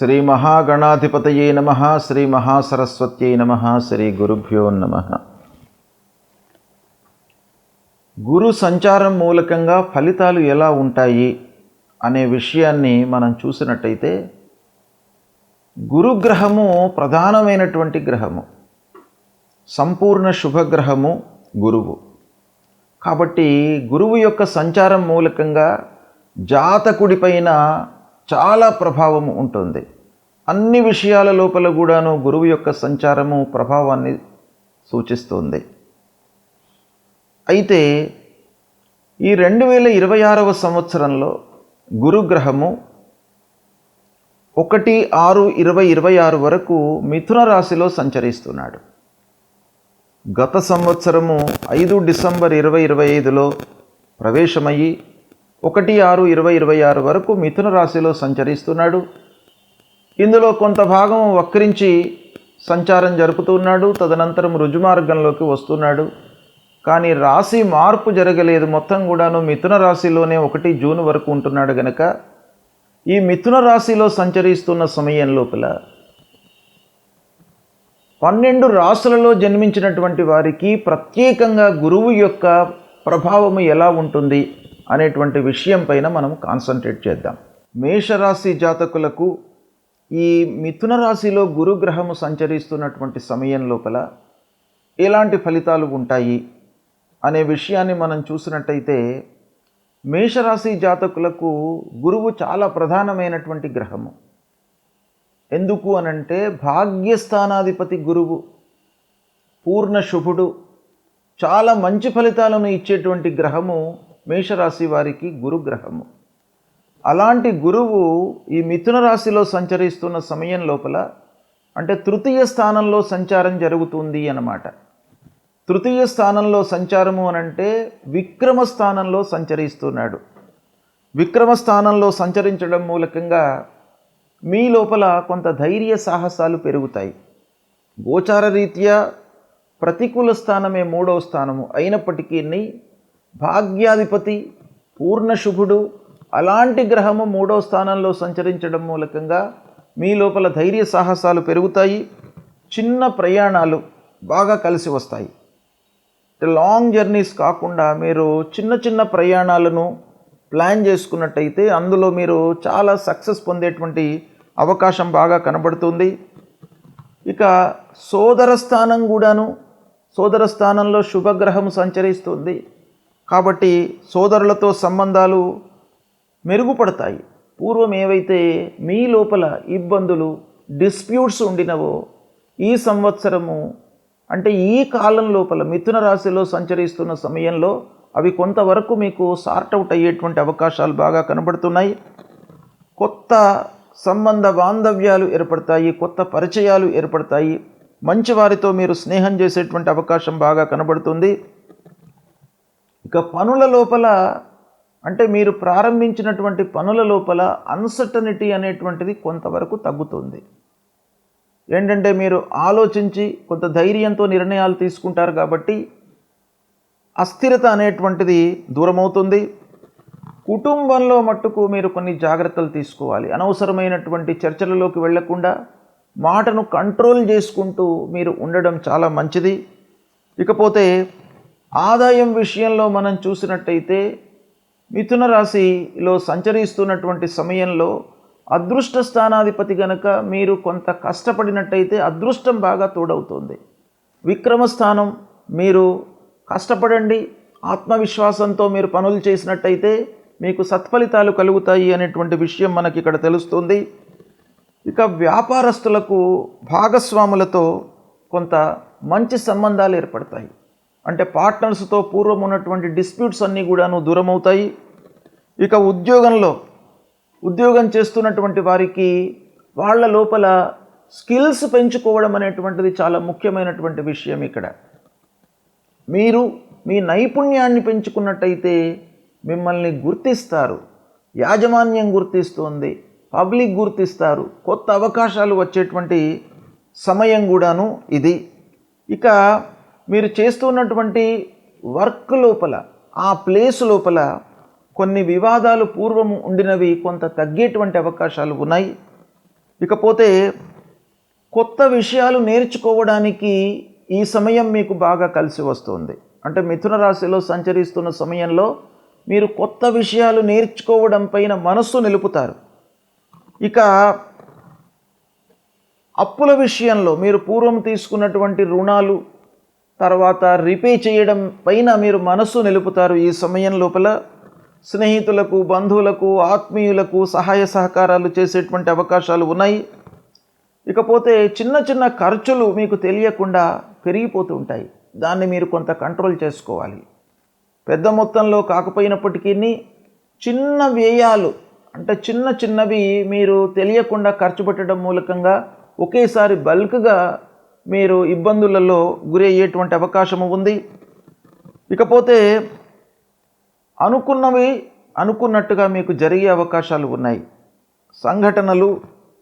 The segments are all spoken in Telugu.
శ్రీ మహాగణాధిపతయే నమః. శ్రీ మహాసరస్వత్యై నమః. శ్రీ గురుభ్యో నమః. గురు సంచారం మూలకంగా ఫలితాలు ఎలా ఉంటాయి అనే విషయాన్ని మనం చూసినట్టయితే, గురుగ్రహము ప్రధానమైనటువంటి గ్రహము, సంపూర్ణ శుభగ్రహము గురువు. కాబట్టి గురువు యొక్క సంచారం మూలకంగా జాతకుడిపైన చాలా ప్రభావము ఉంటుంది. అన్ని విషయాల లోపల కూడాను గురువు యొక్క సంచారము ప్రభావాన్ని సూచిస్తుంది. అయితే ఈ 2026వ సంవత్సరంలో గురుగ్రహము 1/6/2026 వరకు మిథున రాశిలో సంచరిస్తున్నాడు. గత సంవత్సరము 5 డిసెంబర్ 2025లో ప్రవేశమయ్యి 1/6/2026 వరకు మిథున రాశిలో సంచరిస్తున్నాడు. ఇందులో కొంత భాగం వక్రించి సంచారం జరుపుతున్నాడు, తదనంతరం రుజుమార్గంలోకి వస్తున్నాడు. కానీ రాశి మార్పు జరగలేదు, మొత్తం కూడాను మిథున రాశిలోనే 1 జూన్ వరకు ఉంటున్నాడు. గనక ఈ మిథున రాశిలో సంచరిస్తున్న సమయం లోపల 12 రాశులలో జన్మించినటువంటి వారికి ప్రత్యేకంగా గురువు యొక్క ప్రభావము ఎలా ఉంటుంది అనేటువంటి విషయం పైన మనం కాన్సన్ట్రేట్ చేద్దాం. మేషరాశి జాతకులకు ఈ మిథున రాశిలో గురుగ్రహము సంచరిస్తున్నటువంటి సమయం లోపల ఎలాంటి ఫలితాలు ఉంటాయి అనే విషయాన్ని మనం చూసినట్టయితే, మేషరాశి జాతకులకు గురువు చాలా ప్రధానమైనటువంటి గ్రహము. ఎందుకు అనంటే, భాగ్యస్థానాధిపతి గురువు, పూర్ణ శుభుడు, చాలా మంచి ఫలితాలను ఇచ్చేటువంటి గ్రహము మేషరాశి వారికి గురుగ్రహము. అలాంటి గురువు ఈ మిథున రాశిలో సంచరిస్తున్న సమయం లోపల, అంటే తృతీయ స్థానంలో సంచారం జరుగుతుంది అన్నమాట. తృతీయ స్థానంలో సంచారము అనంటే విక్రమ స్థానంలో సంచరిస్తున్నాడు. విక్రమ స్థానంలో సంచరించడం మూలకంగా మీ లోపల కొంత ధైర్య సాహసాలు పెరుగుతాయి. గోచార రీత్యా ప్రతికూల స్థానమే 3వ స్థానము అయినప్పటికీ భాగ్యాధిపతి పూర్ణ శుభుడు అలాంటి గ్రహము 3వ స్థానంలో సంచరించడం మూలకంగా మీ లోపల ధైర్య సాహసాలు పెరుగుతాయి. చిన్న ప్రయాణాలు బాగా కలిసి వస్తాయి. లాంగ్ జర్నీస్ కాకుండా మీరు చిన్న చిన్న ప్రయాణాలను ప్లాన్ చేసుకున్నట్టయితే అందులో మీరు చాలా సక్సెస్ పొందేటువంటి అవకాశం బాగా కనబడుతుంది. ఇక సోదర స్థానం కూడాను, సోదర స్థానంలో శుభగ్రహం సంచరిస్తుంది. కాబట్టి సోదరులతో సంబంధాలు మెరుగుపడతాయి. పూర్వం ఏవైతే మీ లోపల ఇబ్బందులు, డిస్ప్యూట్స్ ఉండినవో ఈ సంవత్సరము, అంటే ఈ కాలం లోపల మిథున రాశిలో సంచరిస్తున్న సమయంలో అవి కొంతవరకు మీకు సార్ట్అవుట్ అయ్యేటువంటి అవకాశాలు బాగా కనబడుతున్నాయి. కొత్త సంబంధ బాంధవ్యాలు ఏర్పడతాయి, కొత్త పరిచయాలు ఏర్పడతాయి. మంచి వారితో మీరు స్నేహం చేసేటువంటి అవకాశం బాగా కనబడుతుంది. ఇక పనుల లోపల, అంటే మీరు ప్రారంభించినటువంటి పనుల లోపల అన్సర్టనిటీ అనేటువంటిది కొంతవరకు తగ్గుతుంది. ఏంటంటే మీరు ఆలోచించి కొంత ధైర్యంతో నిర్ణయాలు తీసుకుంటారు కాబట్టి అస్థిరత అనేటువంటిది దూరమవుతుంది. కుటుంబంలో మట్టుకు మీరు కొన్ని జాగ్రత్తలు తీసుకోవాలి. అనవసరమైనటువంటి చర్చలలోకి వెళ్లకుండా మాటను కంట్రోల్ చేసుకుంటూ మీరు ఉండడం చాలా మంచిది. ఇకపోతే ఆదాయం విషయంలో మనం చూసినట్టయితే, మిథున రాశిలో సంచరిస్తున్నటువంటి సమయంలో అదృష్ట స్థానాధిపతి గనక మీరు కొంత కష్టపడినట్టయితే అదృష్టం బాగా తోడవుతుంది. విక్రమస్థానం, మీరు కష్టపడండి, ఆత్మవిశ్వాసంతో మీరు పనులు చేసినట్టయితే మీకు సత్ఫలితాలు కలుగుతాయి అనేటువంటి విషయం మనకి ఇక్కడ తెలుస్తుంది. ఇక వ్యాపారస్తులకు భాగస్వాములతో కొంత మంచి సంబంధాలు ఏర్పడతాయి. అంటే పార్ట్నర్స్తో పూర్వం ఉన్నటువంటి డిస్ప్యూట్స్ అన్నీ కూడాను దూరమవుతాయి. ఇక ఉద్యోగం చేస్తున్నటువంటి వారికి వాళ్ళ లోపల స్కిల్స్ పెంచుకోవడం అనేటువంటిది చాలా ముఖ్యమైనటువంటి విషయం. ఇక్కడ మీరు మీ నైపుణ్యాన్ని పెంచుకున్నట్టయితే మిమ్మల్ని గుర్తిస్తారు, యాజమాన్యం గుర్తిస్తుంది, పబ్లిక్ గుర్తిస్తారు, కొత్త అవకాశాలు వచ్చేటువంటి సమయం కూడాను ఇది. ఇక మీరు చేస్తున్నటువంటి వర్క్ లోపల, ఆ ప్లేస్ లోపల కొన్ని వివాదాలు పూర్వము ఉండినవి కొంత తగ్గేటువంటి అవకాశాలు ఉన్నాయి. ఇకపోతే కొత్త విషయాలు నేర్చుకోవడానికి ఈ సమయం మీకు బాగా కలిసి వస్తుంది. అంటే మిథున రాశిలో సంచరిస్తున్న సమయంలో మీరు కొత్త విషయాలు నేర్చుకోవడం పైన మనస్సు నిలుపుతారు. ఇక అప్పుల విషయంలో మీరు పూర్వం తీసుకున్నటువంటి రుణాలు తర్వాత రిపే చేయడం పైన మీరు మనస్సు నిలుపుతారు. ఈ సమయం లోపల స్నేహితులకు, బంధువులకు, ఆత్మీయులకు సహాయ సహకారాలు చేసేటువంటి అవకాశాలు ఉన్నాయి. ఇకపోతే చిన్న చిన్న ఖర్చులు మీకు తెలియకుండా పెరిగిపోతూ ఉంటాయి. దాన్ని మీరు కొంత కంట్రోల్ చేసుకోవాలి. పెద్ద మొత్తంలో కాకపోయినప్పటికీ చిన్న వ్యయాలు అంటే చిన్నవి మీరు తెలియకుండా ఖర్చు పెట్టడం మూలకంగా ఒకేసారి బల్క్గా మీరు ఇబ్బందులలో గురయ్యేటువంటి అవకాశము ఉంది. ఇకపోతే అనుకున్నవి అనుకున్నట్టుగా మీకు జరిగే అవకాశాలు ఉన్నాయి. సంఘటనలు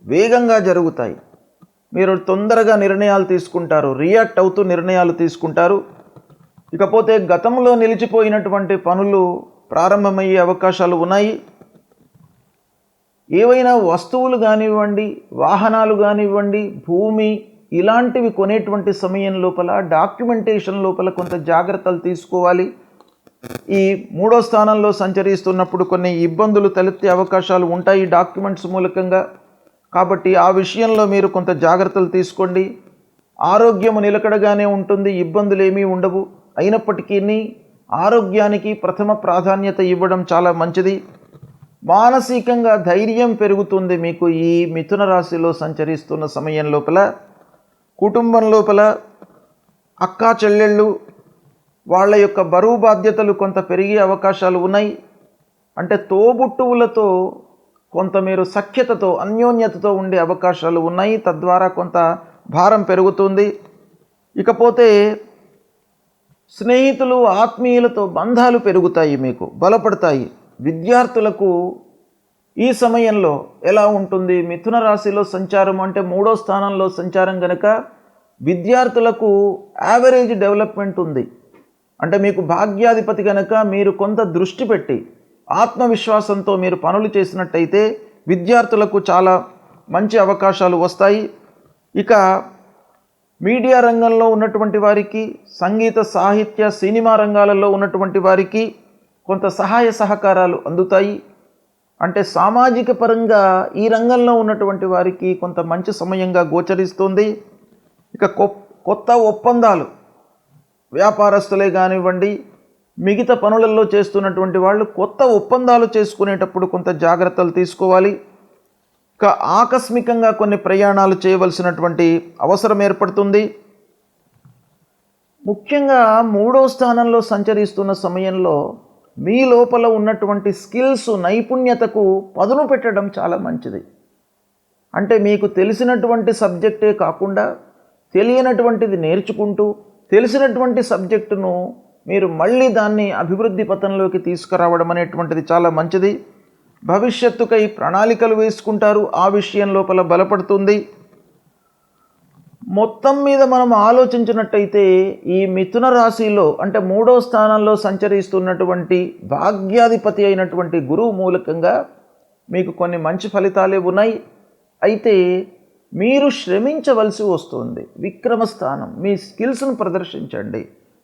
వేగంగా జరుగుతాయి. మీరు తొందరగా నిర్ణయాలు తీసుకుంటారు, రియాక్ట్ అవుతూ నిర్ణయాలు తీసుకుంటారు. ఇకపోతే గతంలో నిలిచిపోయినటువంటి పనులు ప్రారంభమయ్యే అవకాశాలు ఉన్నాయి. ఏవైనా వస్తువులు కానివ్వండి, వాహనాలు కానివ్వండి, భూమి ఇలాంటివి కొనేటువంటి సమయం లోపల డాక్యుమెంటేషన్ లోపల కొంత జాగ్రత్తలు తీసుకోవాలి. ఈ 3వ స్థానంలో సంచరిస్తున్నప్పుడు కొన్ని ఇబ్బందులు తలెత్తే అవకాశాలు ఉంటాయి డాక్యుమెంట్స్ మూలకంగా. కాబట్టి ఆ విషయంలో మీరు కొంత జాగ్రత్తలు తీసుకోండి. ఆరోగ్యము నిలకడగానే ఉంటుంది, ఇబ్బందులు ఏమీ ఉండవు. అయినప్పటికీ ఆరోగ్యానికి ప్రథమ ప్రాధాన్యత ఇవ్వడం చాలా మంచిది. మానసికంగా ధైర్యం పెరుగుతుంది మీకు ఈ మిథున రాశిలో సంచరిస్తున్న సమయం లోపల. కుటుంబం లోపల అక్కా చెల్లెళ్ళు వాళ్ళ యొక్క బరువు బాధ్యతలు కొంత పెరిగే అవకాశాలు ఉన్నాయి. అంటే తోబుట్టువులతో కొంత మీరు సఖ్యతతో, అన్యోన్యతతో ఉండే అవకాశాలు ఉన్నాయి. తద్వారా కొంత భారం పెరుగుతుంది. ఇకపోతే స్నేహితులు, ఆత్మీయులతో బంధాలు పెరుగుతాయి, మీకు బలపడతాయి. విద్యార్థులకు ఈ సమయంలో ఎలా ఉంటుంది? మిథున రాశిలో సంచారం అంటే 3వ స్థానంలో సంచారం కనుక విద్యార్థులకు యావరేజ్ డెవలప్మెంట్ ఉంది. అంటే మీకు భాగ్యాధిపతి కనుక మీరు కొంత దృష్టి పెట్టి ఆత్మవిశ్వాసంతో మీరు పనులు చేసినట్టయితే విద్యార్థులకు చాలా మంచి అవకాశాలు వస్తాయి. ఇక మీడియా రంగంలో ఉన్నటువంటి వారికి, సంగీత, సాహిత్య, సినిమా రంగాలలో ఉన్నటువంటి వారికి కొంత సహాయ సహకారాలు అందుతాయి. అంటే సామాజిక పరంగా ఈ రంగంలో ఉన్నటువంటి వారికి కొంత మంచి సమయంగా గోచరిస్తుంది. ఇక కొత్త ఒప్పందాలు, వ్యాపారస్తులే కానివ్వండి, మిగతా పనులలో చేస్తున్నటువంటి వాళ్ళు కొత్త ఒప్పందాలు చేసుకునేటప్పుడు కొంత జాగ్రత్తలు తీసుకోవాలి. ఇక ఆకస్మికంగా కొన్ని ప్రయాణాలు చేయవలసినటువంటి అవసరం ఏర్పడుతుంది. ముఖ్యంగా 3వ స్థానంలో సంచరిస్తున్న సమయంలో మీ లోపల ఉన్నటువంటి స్కిల్స్, నైపుణ్యతకు పదును పెట్టడం చాలా మంచిది. అంటే మీకు తెలిసినటువంటి సబ్జెక్టే కాకుండా తెలియనటువంటిది నేర్చుకుంటూ తెలిసినటువంటి సబ్జెక్టును మీరు మళ్ళీ దాన్ని అభివృద్ధి పథంలోకి తీసుకురావడం అనేటువంటిది చాలా మంచిది. భవిష్యత్తుకై ప్రణాళికలు వేసుకుంటారు, ఆ విషయం లోపల బలపడుతుంది. మొత్తం మీద మనం ఆలోచించినట్టయితే ఈ మిథున రాశిలో అంటే 3వ స్థానంలో సంచరిస్తున్నటువంటి భాగ్యాధిపతి అయినటువంటి గురువు మూలకంగా మీకు కొన్ని మంచి ఫలితాలే ఉన్నాయి. అయితే మీరు శ్రమించవలసి వస్తుంది. విక్రమస్థానం, మీ స్కిల్స్ను ప్రదర్శించండి,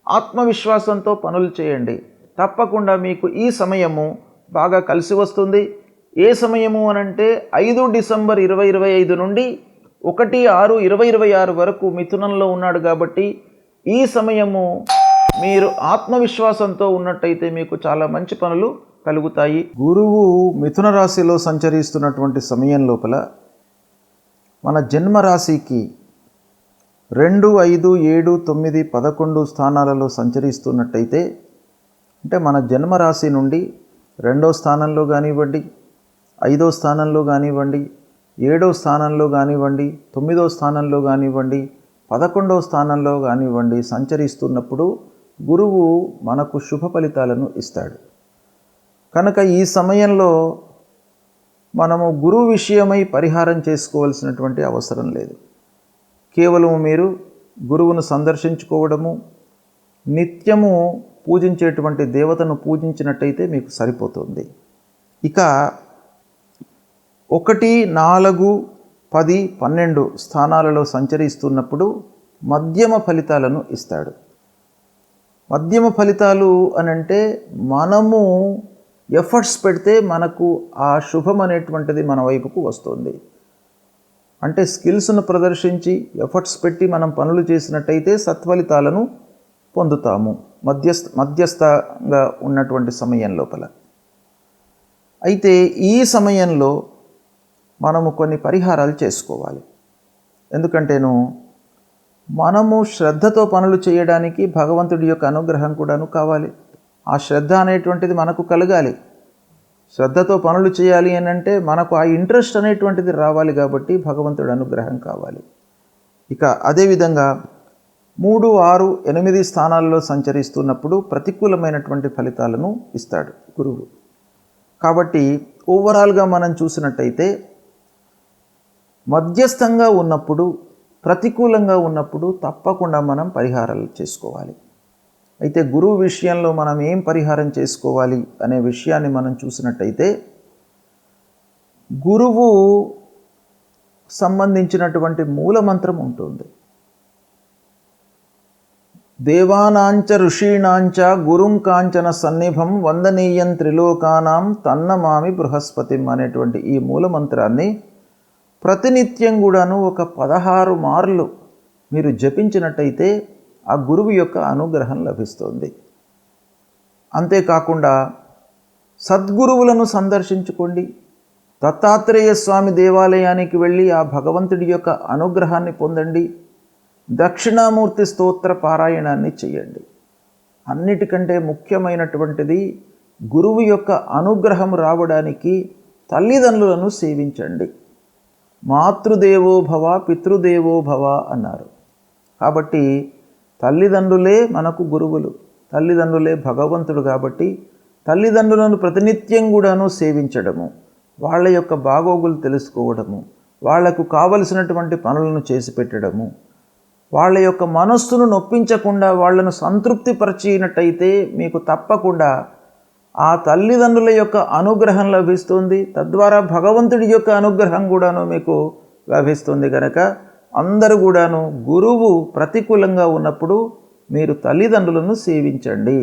ఆత్మవిశ్వాసంతో పనులు చేయండి. తప్పకుండా మీకు ఈ సమయము బాగా కలిసి వస్తుంది. ఏ సమయము అనంటే 5 డిసెంబర్ 2025 నుండి 1/6/2026 వరకు మిథునంలో ఉన్నాడు. కాబట్టి ఈ సమయము మీరు ఆత్మవిశ్వాసంతో ఉన్నట్టయితే మీకు చాలా మంచి పనులు కలుగుతాయి. గురువు మిథున రాశిలో సంచరిస్తున్నటువంటి సమయం లోపల మన జన్మరాశికి 2, 5, 7, 9, 11 స్థానాలలో సంచరిస్తున్నట్టయితే అంటే మన జన్మరాశి నుండి 2వ స్థానంలో కానివ్వండి, 5వ స్థానంలో కానివ్వండి, 7వ స్థానంలో కానివ్వండి, 9వ స్థానంలో కానివ్వండి, 11వ స్థానంలో కానివ్వండి సంచరిస్తున్నప్పుడు గురువు మనకు శుభ ఫలితాలను ఇస్తాడు. కనుక ఈ సమయంలో మనము గురువు విషయమై పరిహారం చేసుకోవాల్సినటువంటి అవసరం లేదు. కేవలం మీరు గురువును సందర్శించుకోవడము, నిత్యము పూజించేటువంటి దేవతను పూజించినట్టయితే మీకు సరిపోతుంది. ఇక 1, 4, 10, 12 స్థానాలలో సంచరిస్తున్నప్పుడు మధ్యమ ఫలితాలను ఇస్తాడు. మధ్యమ ఫలితాలు అనంటే మనము ఎఫర్ట్స్ పెడితే మనకు ఆ శుభం అనేటువంటిది మన వైపుకు వస్తుంది. అంటే స్కిల్స్ను ప్రదర్శించి ఎఫర్ట్స్ పెట్టి మనం పనులు చేసినట్టయితే సత్ఫలితాలను పొందుతాము మధ్యస్థంగా ఉన్నటువంటి సమయం లోపల. అయితే ఈ సమయంలో మనము కొన్ని పరిహారాలు చేసుకోవాలి. ఎందుకంటేను మనము శ్రద్ధతో పనులు చేయడానికి భగవంతుడి యొక్క అనుగ్రహం కూడాను కావాలి. ఆ శ్రద్ధ అనేటువంటిది మనకు కలగాలి. శ్రద్ధతో పనులు చేయాలి అని అంటే మనకు ఆ ఇంట్రెస్ట్ అనేటువంటిది రావాలి. కాబట్టి భగవంతుడి అనుగ్రహం కావాలి. ఇక అదేవిధంగా 3, 6, 8 స్థానాల్లో సంచరిస్తున్నప్పుడు ప్రతికూలమైనటువంటి ఫలితాలను ఇస్తాడు గురువు. కాబట్టి ఓవరాల్గా మనం చూసినట్టయితే మధ్యస్థంగా ఉన్నప్పుడు, ప్రతికూలంగా ఉన్నప్పుడు తప్పకుండా మనం పరిహారాలు చేసుకోవాలి. అయితే గురువు విషయంలో మనం ఏం పరిహారం చేసుకోవాలి అనే విషయాన్ని మనం చూసినట్టయితే, గురువు సంబంధించినటువంటి మూలమంత్రం ఉంటుంది. దేవానాంచ ఋషీణాంచ గురుం కాంచన సన్నిభం వందనీయం త్రిలోకానాం తన్నమామి బృహస్పతిం అనేటువంటి ఈ మూలమంత్రాన్ని ప్రతినిత్యం కూడాను ఒక 16 మార్లు మీరు జపించినట్టయితే ఆ గురువు యొక్క అనుగ్రహం లభిస్తుంది. అంతేకాకుండా సద్గురువులను సందర్శించుకోండి. దత్తాత్రేయ స్వామి దేవాలయానికి వెళ్ళి ఆ భగవంతుడి యొక్క అనుగ్రహాన్ని పొందండి. దక్షిణామూర్తి స్తోత్ర పారాయణాన్ని చేయండి. అన్నిటికంటే ముఖ్యమైనటువంటిది గురువు యొక్క అనుగ్రహం రావడానికి తల్లిదండ్రులను సేవించండి. మాతృదేవో భవ పితృదేవో భవ అన్నారు. కాబట్టి తల్లిదండ్రులే మనకు గురువులు, తల్లిదండ్రులే భగవంతుడు. కాబట్టి తల్లిదండ్రులను ప్రతినిత్యం కూడాను సేవించడము, వాళ్ళ యొక్క బాగోగులు తెలుసుకోవడము, వాళ్లకు కావలసినటువంటి పనులను చేసి పెట్టడము, వాళ్ళ యొక్క మనస్సును నొప్పించకుండా వాళ్లను సంతృప్తిపరిచినట్టయితే మీకు తప్పకుండా ఆ తల్లిదండ్రుల యొక్క అనుగ్రహం లభిస్తుంది. తద్వారా భగవంతుడి యొక్క అనుగ్రహం కూడాను మీకు లభిస్తుంది. కనుక అందరూ కూడాను గురువు ప్రతికూలంగా ఉన్నప్పుడు మీరు తల్లిదండ్రులను సేవించండి.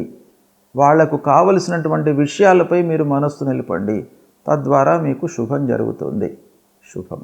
వాళ్లకు కావలసినటువంటి విషయాలపై మీరు మనస్సు నిలపండి. తద్వారా మీకు శుభం జరుగుతుంది. శుభం.